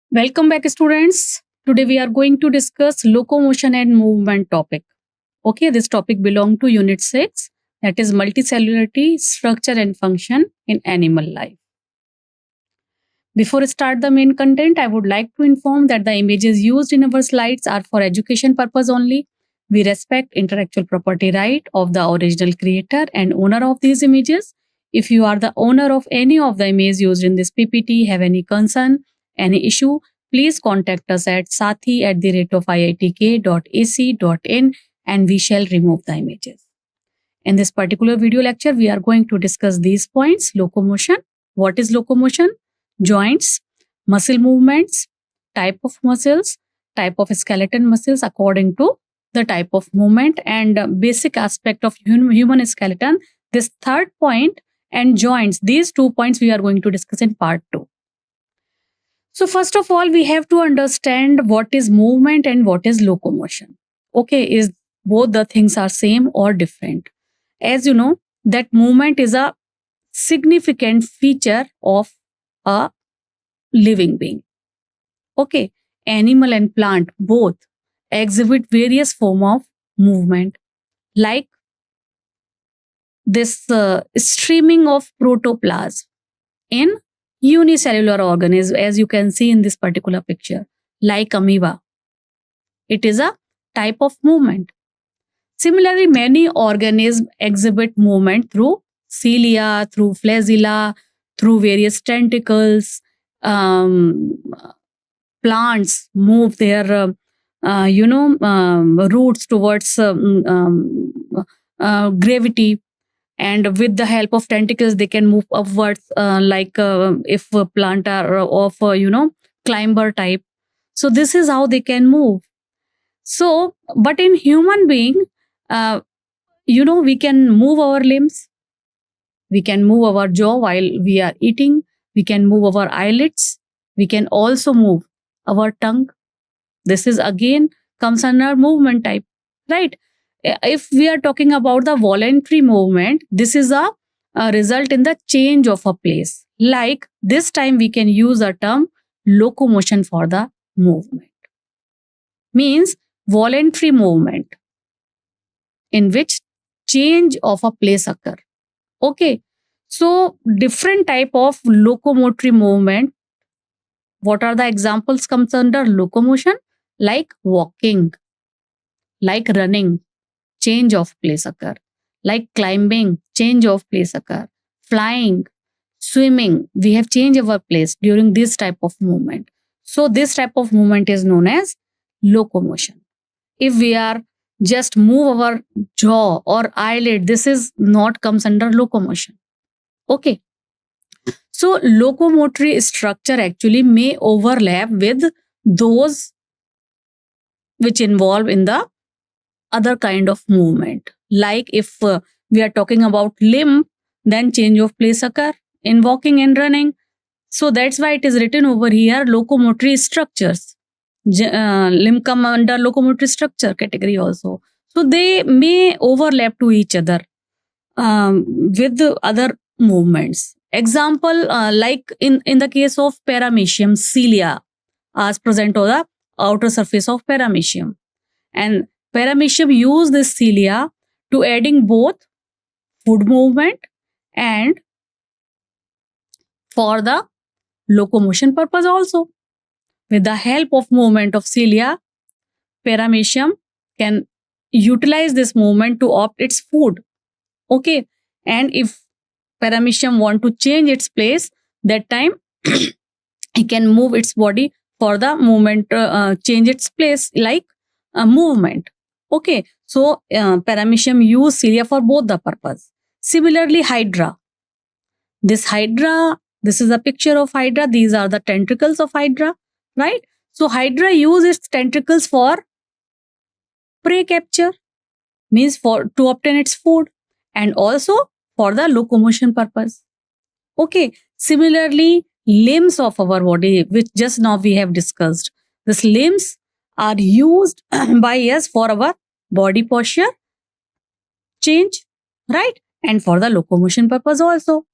Welcome back, students. Today we are going to discuss locomotion and movement topic. Okay, this topic belongs to Unit 6, that is multicellularity, structure and function in animal life. Before I start the main content, I would like to inform that the images used in our slides are for education purpose only. We respect intellectual property right of the original creator and owner of these images. If you are the owner of any of the images used in this PPT, have any concern, any issue, please contact us at sathi@iitk.ac.in and we shall remove the images. In this particular video lecture, we are going to discuss these points: locomotion. What is locomotion? Joints, muscle movements, type of muscles, type of skeleton muscles according to the type of movement, and basic aspect of human skeleton. This third point and joints, these 2 points we are going to discuss in part 2. So first of all, we have to understand what is movement and what is locomotion. Okay, is both the things are same or different? As you know, that movement is a significant feature of a living being. Okay, animal and plant both exhibit various form of movement, like this streaming of protoplasm in unicellular organism, as you can see in this particular picture, like amoeba. It is a type of movement. Similarly, many organisms exhibit movement through cilia, through flagella, through various tentacles. Plants move their roots towards gravity, and with the help of tentacles they can move upwards, if a plant are of climber type. So this is how they can move. So but in human being, we can move our limbs, we can move our jaw while we are eating, we can move our eyelids, we can also move our tongue. This is again comes under movement type, right? If we are talking about the voluntary movement, this is a result in the change of a place. Like this time we can use a term locomotion for the movement. Means voluntary movement in which change of a place occur. Okay, so different type of locomotory movement. What are the examples comes under locomotion? Like walking, like running, change of place occur, like climbing, change of place occur, flying, swimming, we have changed our place during this type of movement. So this type of movement is known as locomotion. If we are just move our jaw or eyelid, this is not comes under locomotion. Okay, so locomotory structure actually may overlap with those which involve in the other kind of movement. Like if we are talking about limb, then change of place occur in walking and running. So that's why it is written over here locomotory structures. Limb come under locomotory structure category also. So they may overlap to each other with the other movements. Example, like in the case of paramecium cilia, as present on the outer surface of paramecium. And paramecium use this cilia to aiding both food movement and for the locomotion purpose also. With the help of movement of cilia, paramecium can utilize this movement to opt its food. Okay, and if paramecium want to change its place, that time it can move its body for the movement, change its place, like movement. Okay, so paramecium use cilia for both the purpose. Similarly, hydra. This is a picture of hydra. These are the tentacles of hydra, right? So hydra use its tentacles for prey capture, means for to obtain its food, and also for the locomotion purpose. Okay, similarly, limbs of our body, which just now we have discussed, these limbs are used by us for our body posture change, right? And for the locomotion purpose also.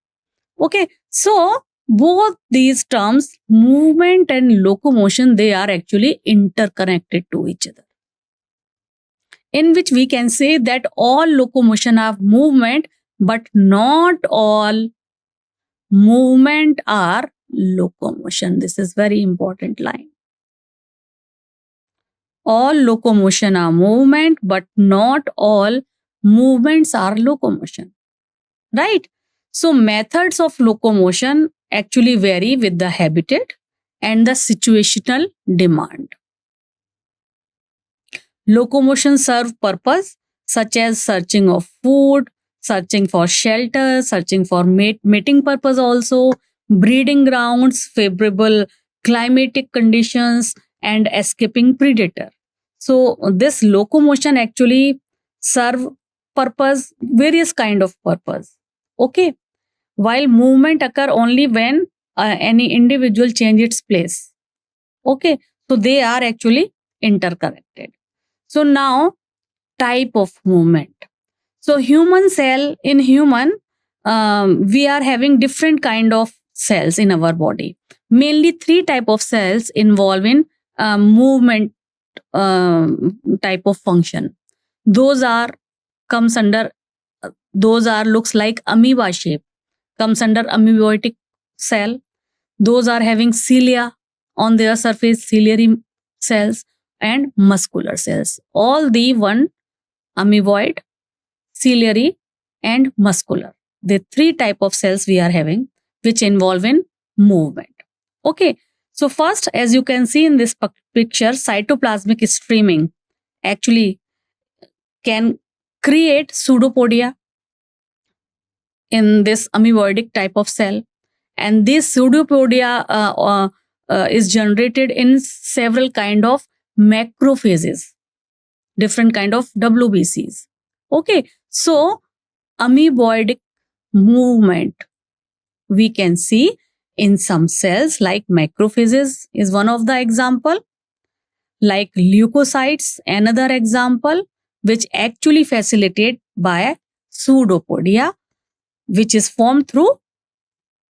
Okay, so Both these terms, movement and locomotion, they are actually interconnected to each other, in which we can say that all locomotion are movement, but not all movement are locomotion. This is very important line. All locomotion are movement, but not all movements are locomotion. Right? So methods of locomotion actually vary with the habitat and the situational demand. Locomotion serve purpose such as searching of food, searching for shelter, searching for mating purpose also, breeding grounds, favorable climatic conditions, and escaping predator. So this locomotion actually serve purpose, various kind of purpose. Okay. While movement occur only when any individual change its place. Okay. So they are actually interconnected. So now type of movement. So human cell in human, we are having different kind of cells in our body. Mainly three type of cells involve in movement type of function. Those are comes under those are looks like amoeba shape, comes under amoeboid cell. Those are having cilia on their surface, ciliary cells and muscular cells. All the one amoeboid, ciliary and muscular. The three type of cells we are having which involve in movement. Okay. So first, as you can see in this picture, cytoplasmic streaming actually can create pseudopodia in this amoeboidic type of cell. And this pseudopodia is generated in several kind of macrophages, different kind of WBCs. Okay, so amoeboidic movement we can see in some cells, like macrophages is one of the example, like leukocytes another example, which actually facilitated by pseudopodia, which is formed through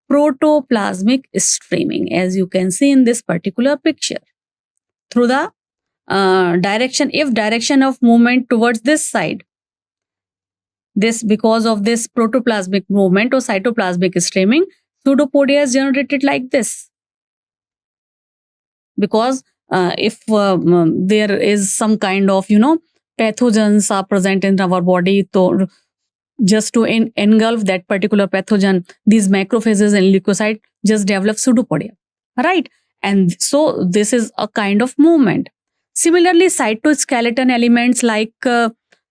protoplasmic streaming, as you can see in this particular picture, through the direction, if direction of movement towards this side, this because of this protoplasmic movement or cytoplasmic streaming, pseudopodia is generated like this. Because if there is some kind of pathogens are present in our body, so just to engulf that particular pathogen, these macrophages and leukocyte just develop pseudopodia, right? And so this is a kind of movement. Similarly, cytoskeleton elements, like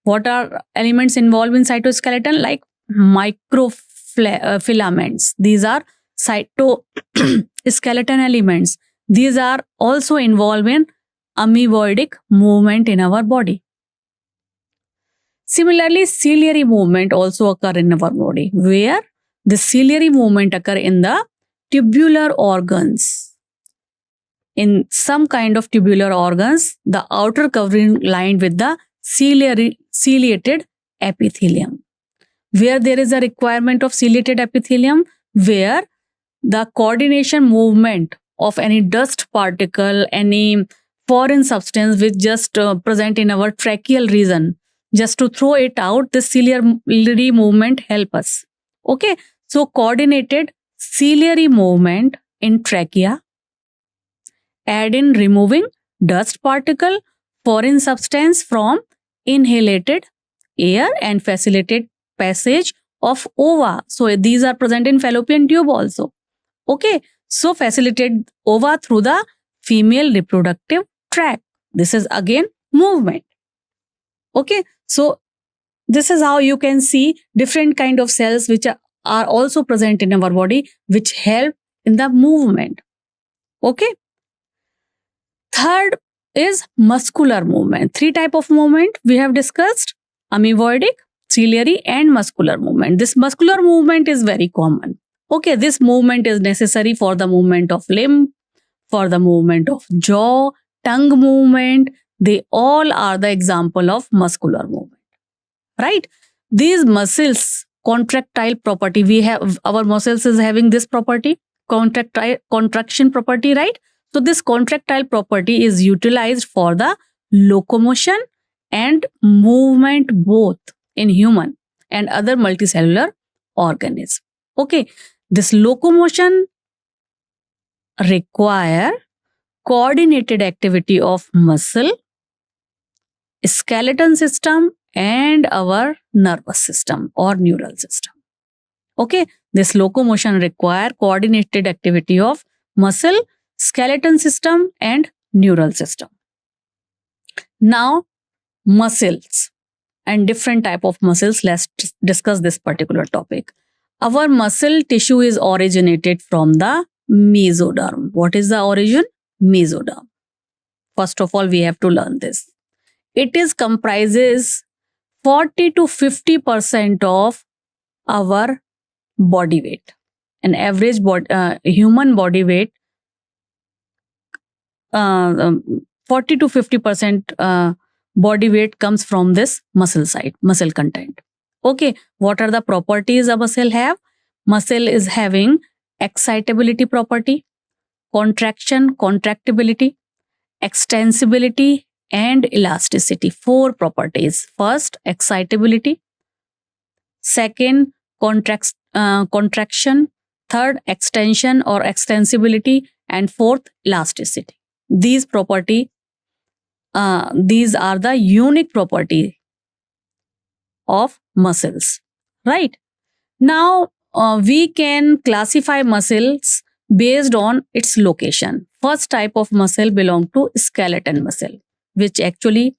what are elements involved in cytoskeleton? Like microfilaments. These are cytoskeleton elements. These are also involved in amoeboidic movement in our body. Similarly, ciliary movement also occur in our body, where the ciliary movement occur in the tubular organs. In some kind of tubular organs, the outer covering lined with the ciliated epithelium. Where there is a requirement of ciliated epithelium, where the coordination movement of any dust particle, any foreign substance which just present in our tracheal region, just to throw it out, the ciliary movement help us. Okay, so coordinated ciliary movement in trachea aid in removing dust particle, foreign substance from inhalated air and facilitate passage of ova. So these are present in fallopian tube also. Okay, so facilitate ova through the female reproductive tract. This is again movement. Okay, so this is how you can see different kind of cells which are also present in our body, which help in the movement. Okay. Third is muscular movement. Three type of movement we have discussed: amoeboidic, ciliary and muscular movement. This muscular movement is very common. Okay, this movement is necessary for the movement of limb, for the movement of jaw, tongue movement. They all are the example of muscular movement, right? These muscles, contractile property, we have our muscles is having this property, contraction property, right? So this contractile property is utilized for the locomotion and movement both in human and other multicellular organisms. Okay, this locomotion require coordinated activity of muscle, skeleton system, and our nervous system or neural system. Okay, this locomotion require coordinated activity of muscle, skeleton system, and neural system. Now, muscles and different type of muscles. Let's discuss this particular topic. Our muscle tissue is originated from the mesoderm. What is the origin? Mesoderm. First of all, we have to learn this. It is comprises 40 to 50% of our body weight. An average human body weight, 40 to 50% body weight comes from this muscle side, muscle content. Okay, what are the properties a muscle have? Muscle is having excitability property, contraction, contractibility, extensibility, and elasticity. 4 properties. First, excitability. Second, contraction. Third, extension or extensibility. And fourth, elasticity. These are the unique property of muscles, right? Now, we can classify muscles based on its location. First type of muscle belong to skeleton muscle, which actually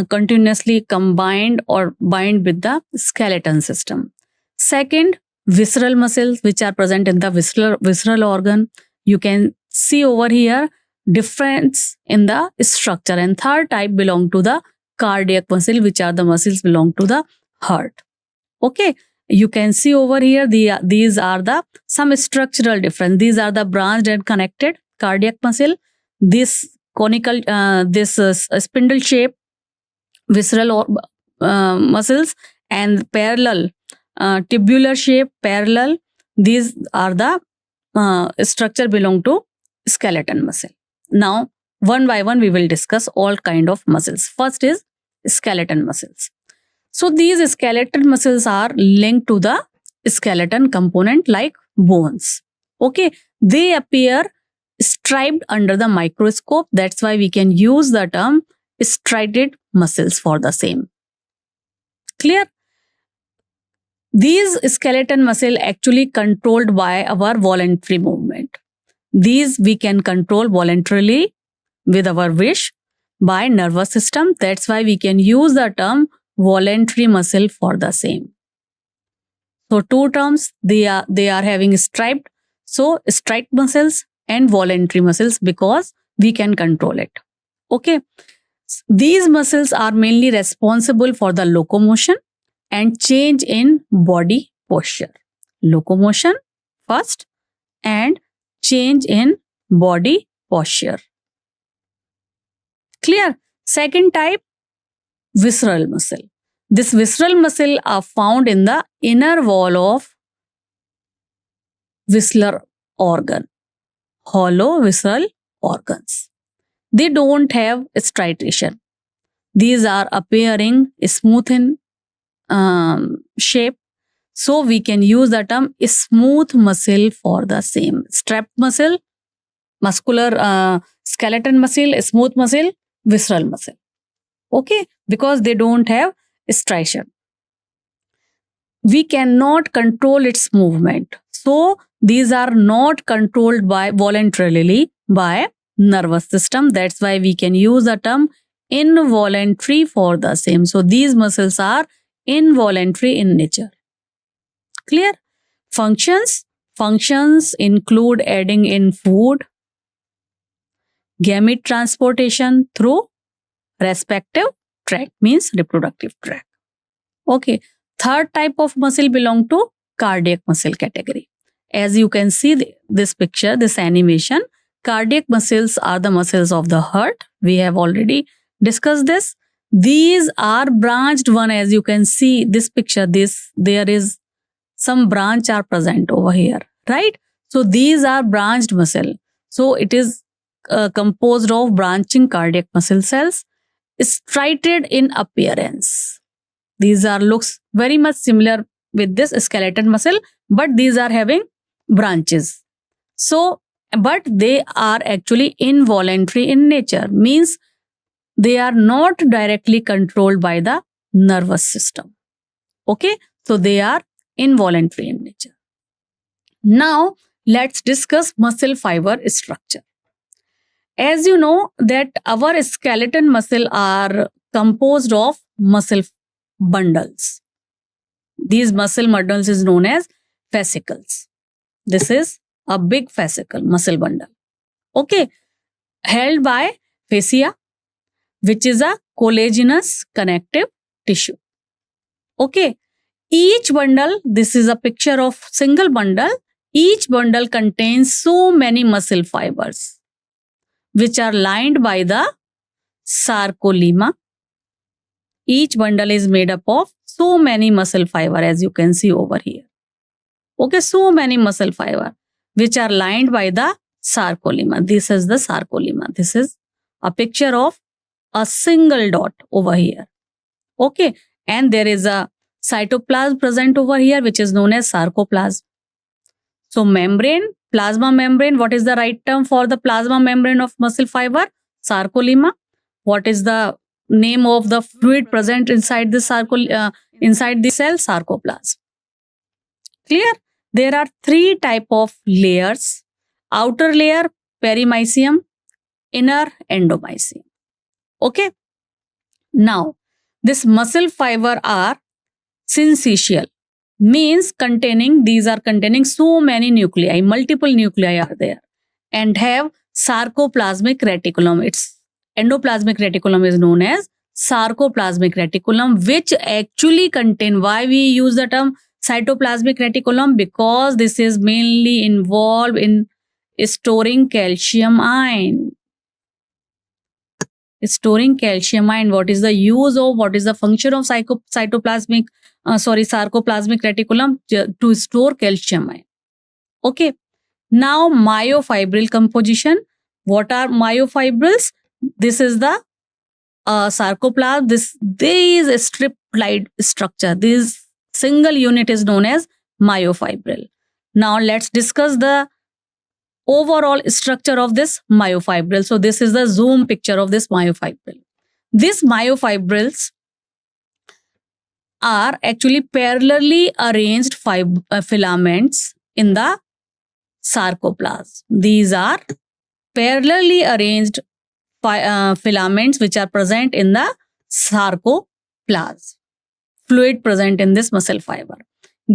continuously combined or bind with the skeleton system. Second, visceral muscles, which are present in the visceral organ. You can see over here difference in the structure. And third type belong to the cardiac muscle, which are the muscles belong to the heart. Okay, you can see over here these are the some structural difference. These are the branched and connected cardiac muscle. This conical, spindle shape visceral muscles, and parallel tubular shape parallel. These are the structure belong to skeleton muscle. Now, one by one, we will discuss all kind of muscles. First is skeleton muscles. So these skeleton muscles are linked to the skeleton component like bones. Okay, they appear striped under the microscope. That's why we can use the term striated muscles for the same. Clear? These skeleton muscle actually controlled by our voluntary movement. These we can control voluntarily with our wish by nervous system. That's why we can use the term voluntary muscle for the same. So 2 terms, they are having striped. So striped muscles and voluntary muscles because we can control it. Okay. These muscles are mainly responsible for the locomotion and change in body posture. Locomotion first and change in body posture. Clear? Second type, visceral muscle. This visceral muscle are found in the inner wall of visceral organ, hollow visceral organs. They don't have striation. These are appearing smooth in shape. So we can use the term smooth muscle for the same. Strap muscle, muscular skeleton muscle, smooth muscle, visceral muscle. Okay, because they don't have striation. We cannot control its movement. So these are not controlled by voluntarily by nervous system. That's why we can use the term involuntary for the same. So these muscles are involuntary in nature. Clear? Functions. Functions include adding in food, gamete transportation through respective tract, means reproductive tract. Okay. Third type of muscle belong to cardiac muscle category. As you can see this picture, this animation, cardiac muscles are the muscles of the heart. We have already discussed this. These are branched one. As you can see this picture, there is some branch are present over here, right? So these are branched muscle. So it is composed of branching cardiac muscle cells, striated in appearance. These are looks very much similar with this skeleton muscle, but these are having branches. So, but they are actually involuntary in nature, means they are not directly controlled by the nervous system. Okay, so they are involuntary in nature. Now, let's discuss muscle fiber structure. As you know that our skeleton muscle are composed of muscle bundles. These muscle bundles is known as fascicles. This is a big fascicle muscle bundle. Okay, held by fascia, which is a collagenous connective tissue. Okay, each bundle, this is a picture of single bundle. Each bundle contains so many muscle fibers, which are lined by the sarcolemma. Each bundle is made up of so many muscle fiber, as you can see over here. Okay, so many muscle fiber, which are lined by the sarcolemma. This is the sarcolemma. This is a picture of a single dot over here. Okay, and there is a cytoplasm present over here, which is known as sarcoplasm. So membrane, plasma membrane, what is the right term for the plasma membrane of muscle fiber? Sarcolemma. What is the name of the fluid present inside the inside the cell? Sarcoplasm. Clear? There are three type of layers: outer layer, perimysium; inner, endomysium. Okay. Now, this muscle fiber are syncytial, means these are containing so many nuclei, multiple nuclei are there, and have sarcoplasmic reticulum. Its endoplasmic reticulum is known as sarcoplasmic reticulum, which actually contain, why we use the term cytoplasmic reticulum? Because this is mainly involved in storing calcium ion. Storing calcium ion. What is the use of, what is the function of sarcoplasmic reticulum? To store calcium ion. Okay. Now myofibril composition. What are myofibrils? This is the sarcoplasm. This is strip-like structure. This single unit is known as myofibril. Now let's discuss the overall structure of this myofibril. So this is the zoom picture of this myofibril. These myofibrils are actually parallelly arranged filaments in the sarcoplasm. These are parallelly arranged filaments which are present in the sarcoplasm. Fluid present in this muscle fiber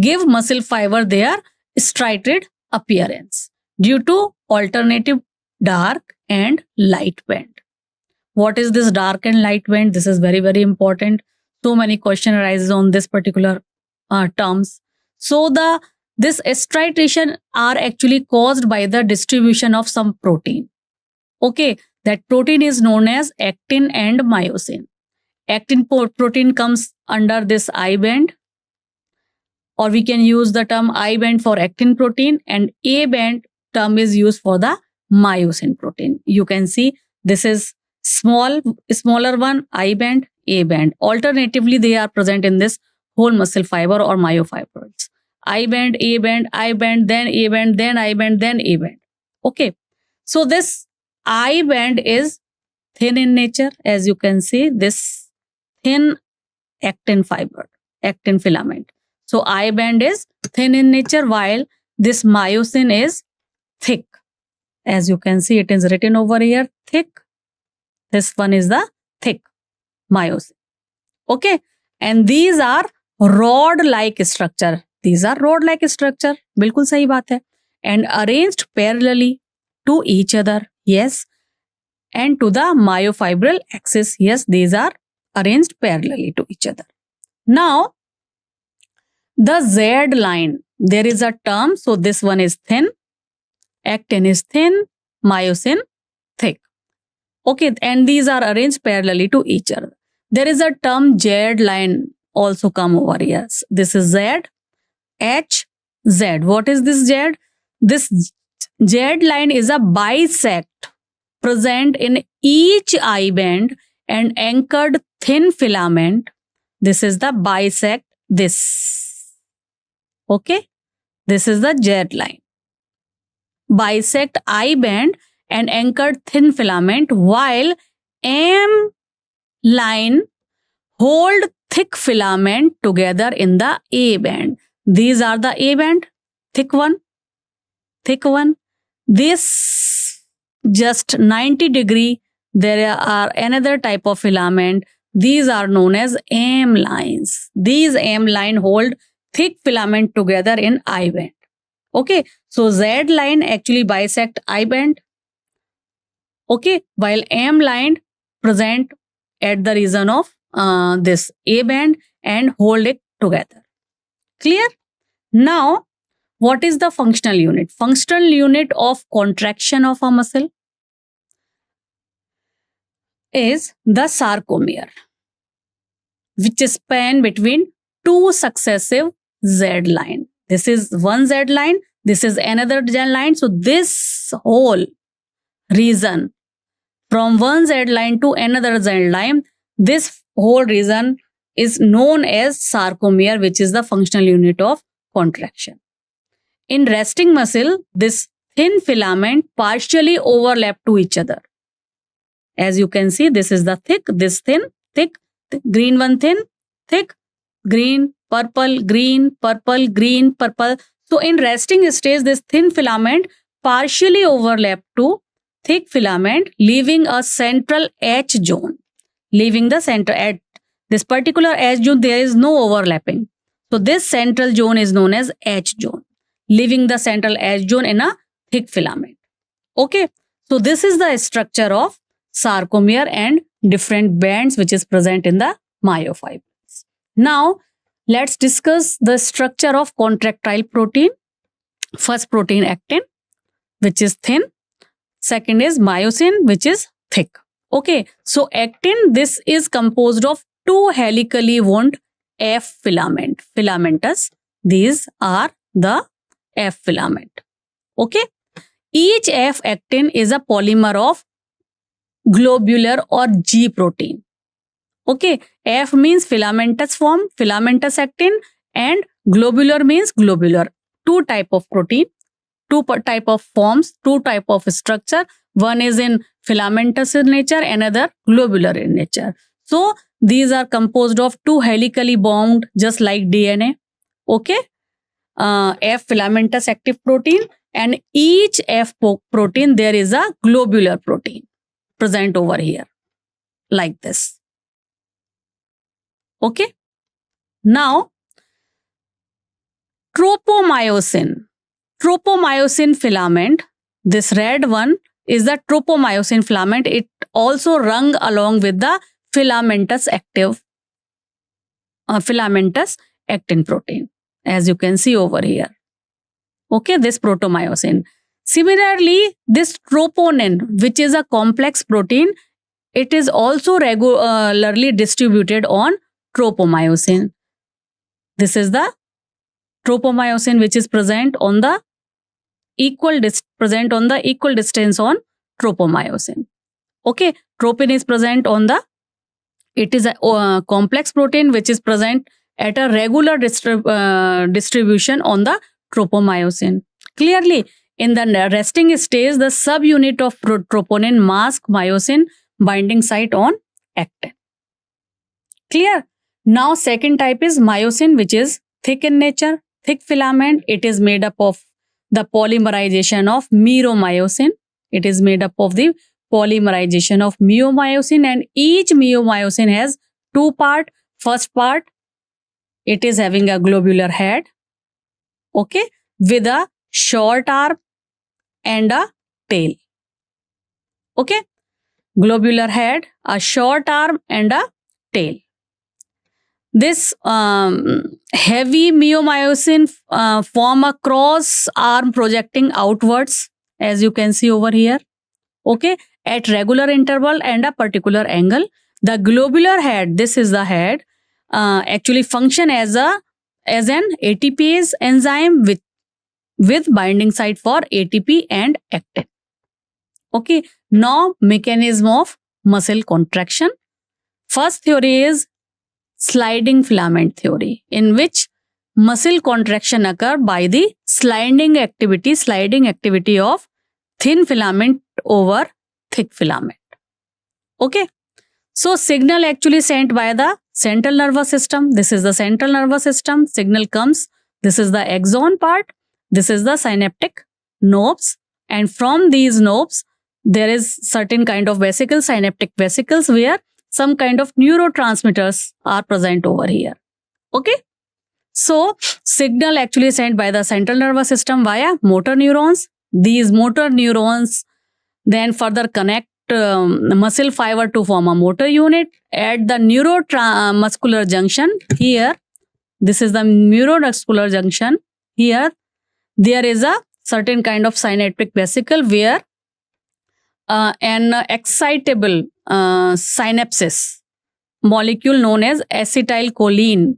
give muscle fiber their striated appearance due to alternative dark and light band. What is this dark and light band? This is very, very important. So many questions arises on this particular terms. So this striation are actually caused by the distribution of some protein. Okay, that protein is known as actin and myosin. Actin protein comes under this I band, or we can use the term I band for actin protein, and A band term is used for the myosin protein. You can see this is smaller one, I band, A band. Alternatively, they are present in this whole muscle fiber or myofibrils. I band, A band, I band, then A band, then I band, then A band. Okay. So this I band is thin in nature. As you can see, this thin actin fiber, actin filament. So I band is thin in nature, while this myosin is thick. As you can see, it is written over here, thick. This one is the thick myosin. Okay. And these are rod-like structure. These are rod-like structure. बिल्कुल सही बात है. And arranged parallelly to each other. Yes. And to the myofibril axis. Yes, these are arranged parallelly to each other. Now, the Z line, there is a term. So this one is thin. Actin is thin. Myosin thick. Okay, and these are arranged parallelly to each other. There is a term Z line also come over here. This is Z, H, Z. What is this Z? This Z line is a bisect present in each eye band and anchored thin filament. This is the bisect this. Okay, this is the Z line. Bisect eye band and anchored thin filament, while M line hold thick filament together in the A band. These are the A band, thick one, thick one. This just 90-degree. There are another type of filament. These are known as M lines. These M line hold thick filament together in I band. Okay, so Z line actually bisect I band. Okay, while M line present at the region of this A band and hold it together. Clear? Now, what is the functional unit? Functional unit of contraction of a muscle is the sarcomere, which is span between two successive Z line. This is one Z line, this is another Z line. So this whole region from one Z line to another Z line, this whole region is known as sarcomere, which is the functional unit of contraction. In resting muscle, this thin filament partially overlap to each other. As you can see, this is the thick, this thin, thick, green one thin, thick, green, purple, green, purple, green, purple. So in resting stage, this thin filament partially overlap to thick filament, leaving a central H zone. Leaving the center at this particular H zone, there is no overlapping. So this central zone is known as H zone, leaving the central H zone in a thick filament. Okay, so this is the structure of sarcomere and different bands which is present in the myofibrils. Now, let's discuss the structure of contractile protein. First protein actin, which is thin. Second is myosin, which is thick. Okay, so actin, this is composed of two helically wound F filament, filamentous. These are the F filament. Okay, each F actin is a polymer of globular or G protein. Okay, F means filamentous form, filamentous actin, and globular means globular. Two type of protein, two type of forms, two type of structure. One is in filamentous in nature, another globular in nature. So these are composed of two helically bound, just like DNA. Okay, F filamentous active protein, and each F protein there is a globular protein present over here, like this. Okay. Now, tropomyosin. Tropomyosin filament, this red one is the tropomyosin filament. It also rung along with the filamentous actin protein, as you can see over here. Okay, this protomyosin. Similarly, this troponin, which is a complex protein, it is also regularly distributed on tropomyosin. This is the tropomyosin which is present on the equal distance on tropomyosin. Okay, tropin is present on the, it is a complex protein which is present at a regular distribution on the tropomyosin. Clearly, in the resting stage, the subunit of troponin mask myosin binding site on actin. Clear? Now, second type is myosin, which is thick in nature, thick filament. It is made up of the polymerization of meromyosin. It is made up of the polymerization of myomyosin, and each myomyosin has two parts. First part, it is having a globular head, okay, with a short arm and a tail. Okay, globular head, a short arm and a tail. This heavy myomyosin form a cross arm projecting outwards, as you can see over here. Okay, at regular interval and a particular angle. The globular head, this is the head, actually function as an ATPase enzyme with binding site for ATP and actin. Okay, now mechanism of muscle contraction. First theory is sliding filament theory, in which muscle contraction occur by the sliding activity of thin filament over thick filament. Okay, so signal actually sent by the central nervous system. This is the central nervous system. Signal comes. This is the axon part. This is the synaptic knobs. And from these knobs, there is certain kind of vesicles, synaptic vesicles, where some kind of neurotransmitters are present over here. Okay. So signal actually sent by the central nervous system via motor neurons. These motor neurons then further connect muscle fiber to form a motor unit at the neuromuscular junction. Here, this is the neuromuscular junction. Here, there is a certain kind of synaptic vesicle where an excitable synapses molecule known as acetylcholine,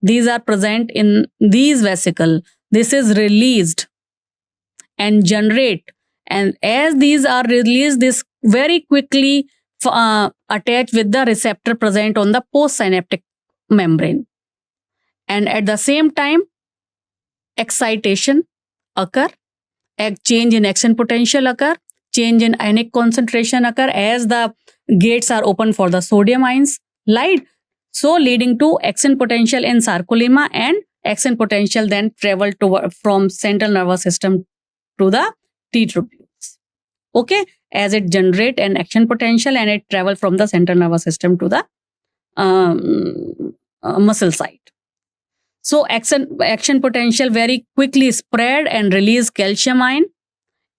these are present in these vesicle. This is released and generate, and as these are released, this very quickly attach with the receptor present on the postsynaptic membrane, and at the same time excitation occur, change in action potential occur, change in ionic concentration occur as the gates are open for the sodium ions, light, so leading to action potential in sarcolemma, and action potential then travel from central nervous system to the T tubules. Okay, as it generate an action potential and it travel from the central nervous system to the muscle site. So action potential very quickly spread and release calcium ion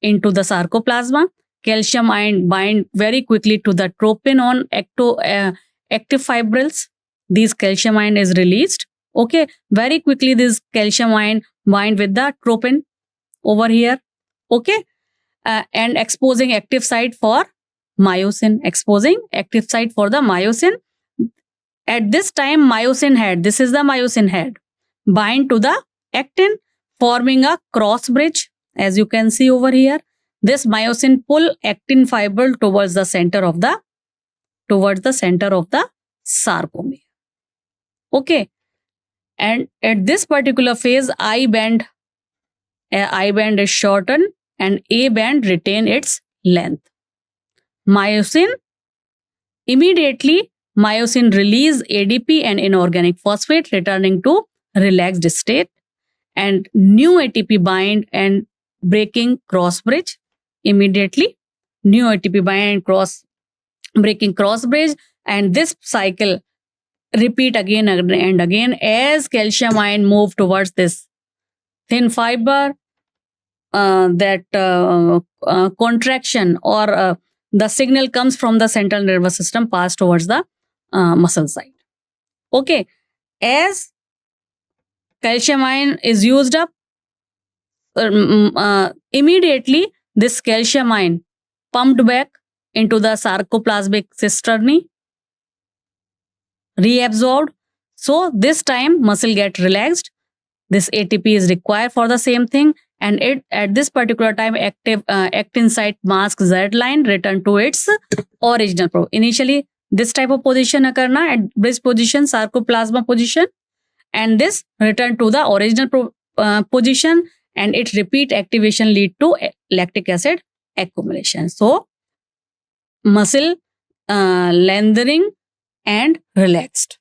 into the sarcoplasma. Calcium ion bind very quickly to the tropin on active fibrils. This calcium ion is released. Okay, very quickly this calcium ion bind with the tropin over here. Okay, and exposing active site for myosin. Exposing active site for the myosin. At this time, myosin head, this is the myosin head, bind to the actin, forming a cross bridge. As you can see over here, this myosin pull actin fiber towards the center of the sarcomere. Okay, and at this particular phase, I band is shortened and A band retain its length. Immediately myosin release ADP and inorganic phosphate, returning to relaxed state, and new ATP bind and breaking cross bridge. Immediately new ATP bind and breaking cross bridge, and this cycle repeat again and again as calcium ion move towards this thin fiber. Contraction or the signal comes from the central nervous system, pass towards the muscle site. Okay, as calcium ion is used up, immediately this calcium ion pumped back into the sarcoplasmic cisternae, reabsorbed. So this time muscle get relaxed. This ATP is required for the same thing, and it at this particular time actin site mask Z line return to its original. Initially this type of position occur na, at bridge position, sarcoplasma position, and this return to the original position, and it repeat activation lead to lactic acid accumulation. So muscle lengthening and relaxed.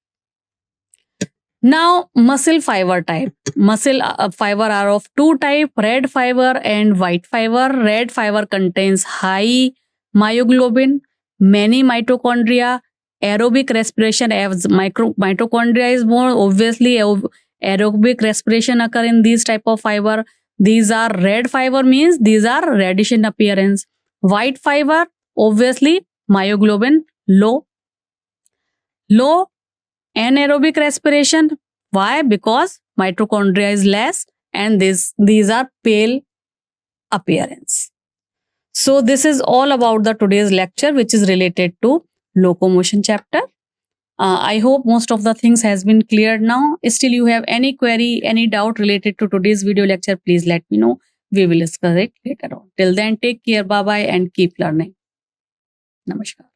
Now muscle fiber type. Muscle fiber are of two type, red fiber and white fiber. Red fiber contains high myoglobin, many mitochondria, aerobic respiration. As mitochondria is more, obviously aerobic respiration occur in these type of fiber. These are red fiber, means these are reddish in appearance. White fiber, obviously myoglobin low anaerobic respiration. Why? Because mitochondria is less and these are pale appearance. So this is all about the today's lecture, which is related to locomotion chapter. I hope most of the things has been cleared now. Still, you have any query, any doubt related to today's video lecture, please let me know. We will discuss it later on. Till then, take care, bye bye, and keep learning. Namaskar.